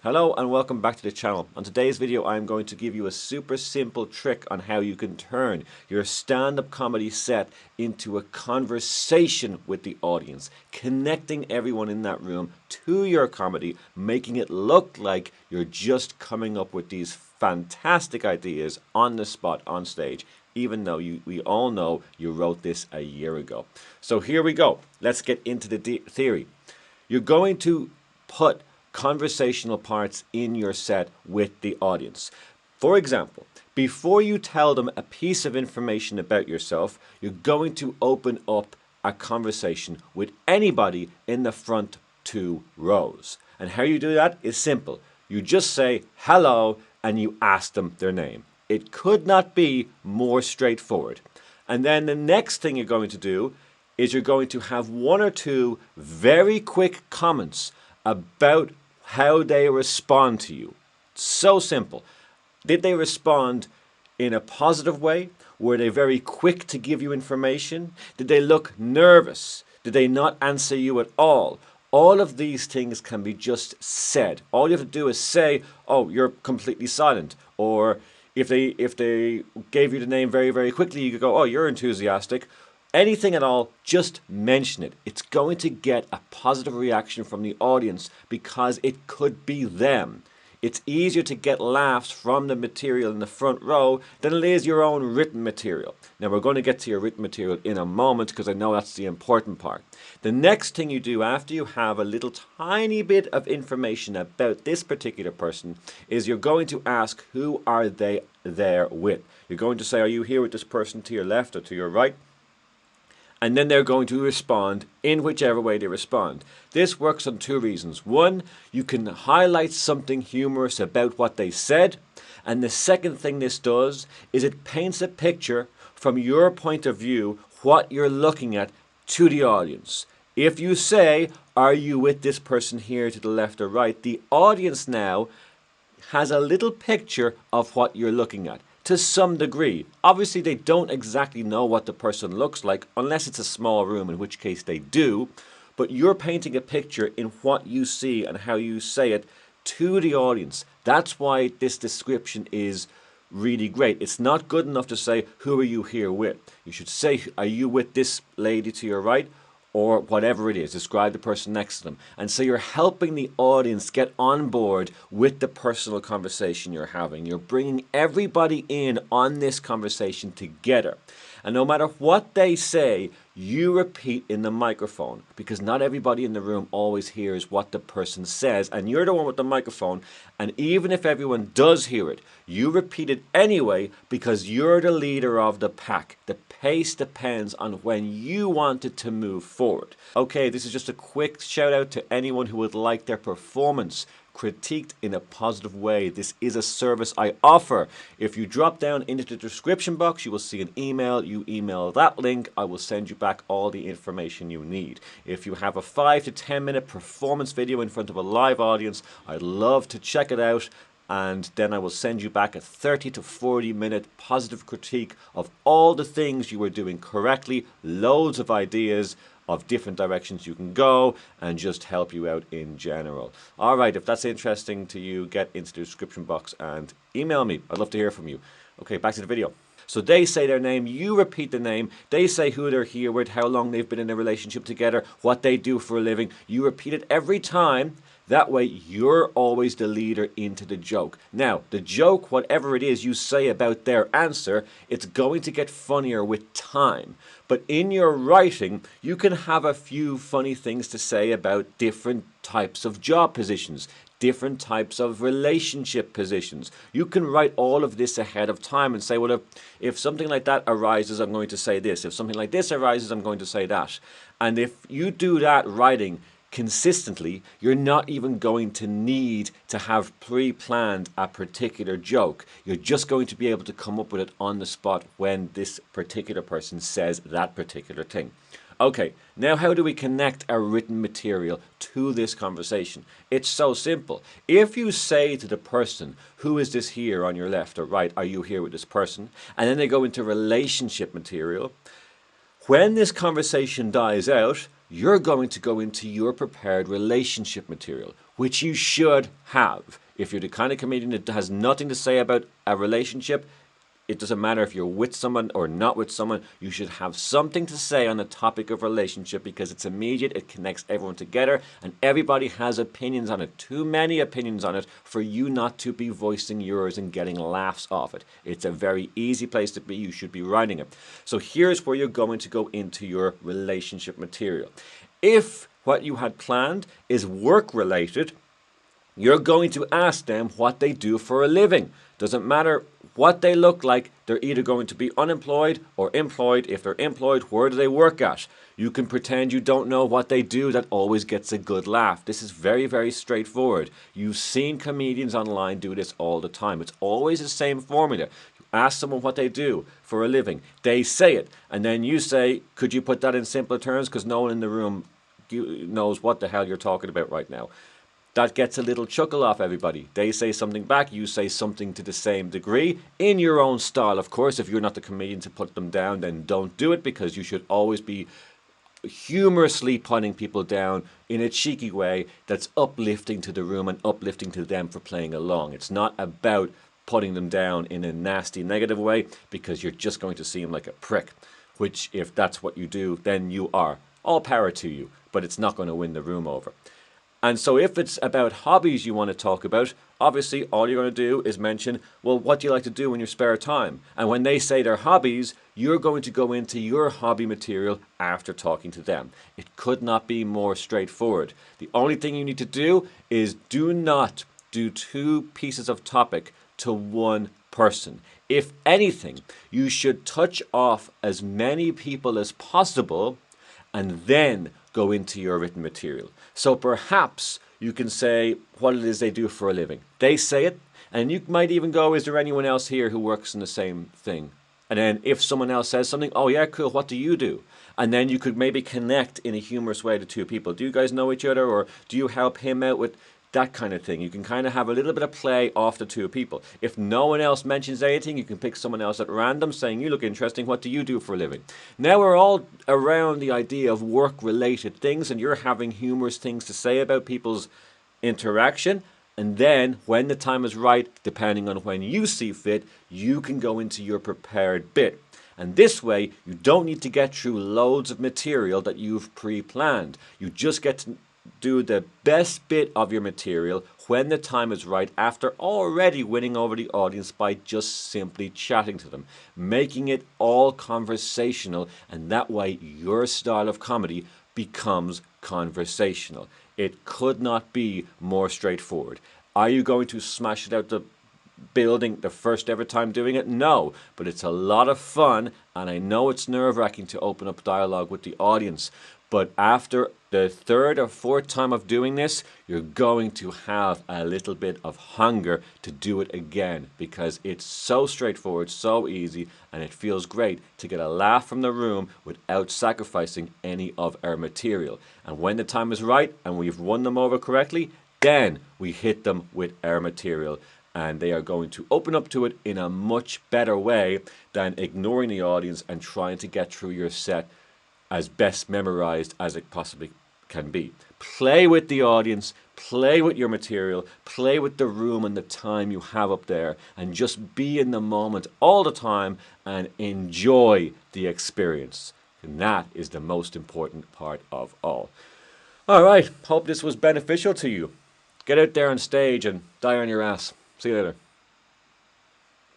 Hello and welcome back to the channel. On today's video I'm going to give you a super simple trick on how you can turn your stand-up comedy set into a conversation with the audience, connecting everyone in that room to your comedy, making it look like you're just coming up with these fantastic ideas on the spot on stage, even though we all know you wrote this a year ago. So here we go. Let's get into the theory. You're going to put conversational parts in your set with the audience. For example, before you tell them a piece of information about yourself, you're going to open up a conversation with anybody in the front two rows. And how you do that is simple. You just say hello and you ask them their name. It could not be more straightforward. And then the next thing you're going to do is you're going to have one or two very quick comments about how they respond to you. So simple. Did they respond in a positive way? Were they very quick to give you information? Did they look nervous? Did they not answer you at all? All of these things can be just said. All you have to do is say, oh, you're completely silent. Or if they gave you the name very, very quickly, you could go, oh, you're enthusiastic. Anything at all, just mention it. It's going to get a positive reaction from the audience because it could be them. It's easier to get laughs from the material in the front row than it is your own written material. Now we're going to get to your written material in a moment because I know that's the important part. The next thing you do after you have a little tiny bit of information about this particular person is you're going to ask, who are they there with? You're going to say, are you here with this person to your left or to your right? And then they're going to respond in whichever way they respond. This works on two reasons. One, you can highlight something humorous about what they said. And the second thing this does is it paints a picture from your point of view, what you're looking at, to the audience. If you say, are you with this person here to the left or right, the audience now has a little picture of what you're looking at. To some degree. Obviously they don't exactly know what the person looks like unless it's a small room, in which case they do, but you're painting a picture in what you see and how you say it to the audience. That's why this description is really great. It's not good enough to say, who are you here with? You should say, are you with this lady to your right? Or whatever it is, describe the person next to them. And so you're helping the audience get on board with the personal conversation you're having. You're bringing everybody in on this conversation together. And no matter what they say, you repeat in the microphone, because not everybody in the room always hears what the person says, and you're the one with the microphone, and even if everyone does hear it, you repeat it anyway because you're the leader of the pack. The pace depends on when you want it to move forward. Okay, this is just a quick shout out to anyone who would like their performance critiqued in a positive way. This is a service I offer. If you drop down into the description box, you will see an email. You email that link, I will send you back all the information you need. If you have a 5 to 10 minute performance video in front of a live audience, I'd love to check it out, and then I will send you back a 30 to 40 minute positive critique of all the things you were doing correctly, loads of ideas of different directions you can go, and just help you out in general. All right, if that's interesting to you, get into the description box and email me. I'd love to hear from you. Okay, back to the video. So they say their name, you repeat the name, they say who they're here with, how long they've been in a relationship together, what they do for a living. You repeat it every time. That way, you're always the leader into the joke. Now, the joke, whatever it is you say about their answer, it's going to get funnier with time. But in your writing, you can have a few funny things to say about different types of job positions, different types of relationship positions. You can write all of this ahead of time and say, well, if something like that arises, I'm going to say this. If something like this arises, I'm going to say that. And if you do that writing consistently, you're not even going to need to have pre-planned a particular joke. You're just going to be able to come up with it on the spot when this particular person says that particular thing. Okay, now how do we connect our written material to this conversation? It's so simple. If you say to the person, who is this here on your left or right? Are you here with this person? And then they go into relationship material. When this conversation dies out, you're going to go into your prepared relationship material, which you should have. If you're the kind of comedian that has nothing to say about a relationship, it doesn't matter if you're with someone or not with someone, you should have something to say on the topic of relationship because it's immediate, it connects everyone together, and everybody has opinions on it. Too many opinions on it for you not to be voicing yours and getting laughs off it. It's a very easy place to be. You should be writing it. So here's where you're going to go into your relationship material. If what you had planned is work related, you're going to ask them what they do for a living. Doesn't matter what they look like, they're either going to be unemployed or employed. If they're employed, where do they work at? You can pretend you don't know what they do. That always gets a good laugh. This is very, very straightforward. You've seen comedians online do this all the time. It's always the same formula. You ask someone what they do for a living. They say it. And then you say, could you put that in simpler terms? Because no one in the room knows what the hell you're talking about right now. That gets a little chuckle off everybody. They say something back, you say something to the same degree, in your own style, of course. If you're not the comedian to put them down, then don't do it, because you should always be humorously putting people down in a cheeky way that's uplifting to the room and uplifting to them for playing along. It's not about putting them down in a nasty, negative way, because you're just going to seem like a prick, which, if that's what you do, then you are. All power to you, but it's not going to win the room over. And so if it's about hobbies you want to talk about, obviously all you're going to do is mention, well, what do you like to do in your spare time? And when they say their hobbies, you're going to go into your hobby material after talking to them. It could not be more straightforward. The only thing you need to do is do not do two pieces of topic to one person. If anything, you should touch off as many people as possible and then go into your written material. So perhaps you can say what it is they do for a living. They say it, and you might even go, is there anyone else here who works in the same thing? And then if someone else says something, oh yeah, cool, what do you do? And then you could maybe connect in a humorous way to two people. Do you guys know each other, or do you help him out with that kind of thing? You can kind of have a little bit of play off the two people. If no one else mentions anything, you can pick someone else at random saying, you look interesting, what do you do for a living? Now we're all around the idea of work-related things, and you're having humorous things to say about people's interaction. And then when the time is right, depending on when you see fit, you can go into your prepared bit. And this way, you don't need to get through loads of material that you've pre-planned. You just get to do the best bit of your material when the time is right, after already winning over the audience by just simply chatting to them, making it all conversational, and that way your style of comedy becomes conversational. It could not be more straightforward. Are you going to smash it out the building the first ever time doing it? No, but it's a lot of fun, and I know it's nerve-wracking to open up dialogue with the audience. But after the third or fourth time of doing this, you're going to have a little bit of hunger to do it again, because it's so straightforward, so easy, and it feels great to get a laugh from the room without sacrificing any of our material. And when the time is right and we've won them over correctly, then we hit them with our material. And they are going to open up to it in a much better way than ignoring the audience and trying to get through your set as best memorized as it possibly can be. Play with the audience, play with your material, play with the room and the time you have up there, and just be in the moment all the time and enjoy the experience. And that is the most important part of all. All right, hope this was beneficial to you. Get out there on stage and die on your ass. See you later.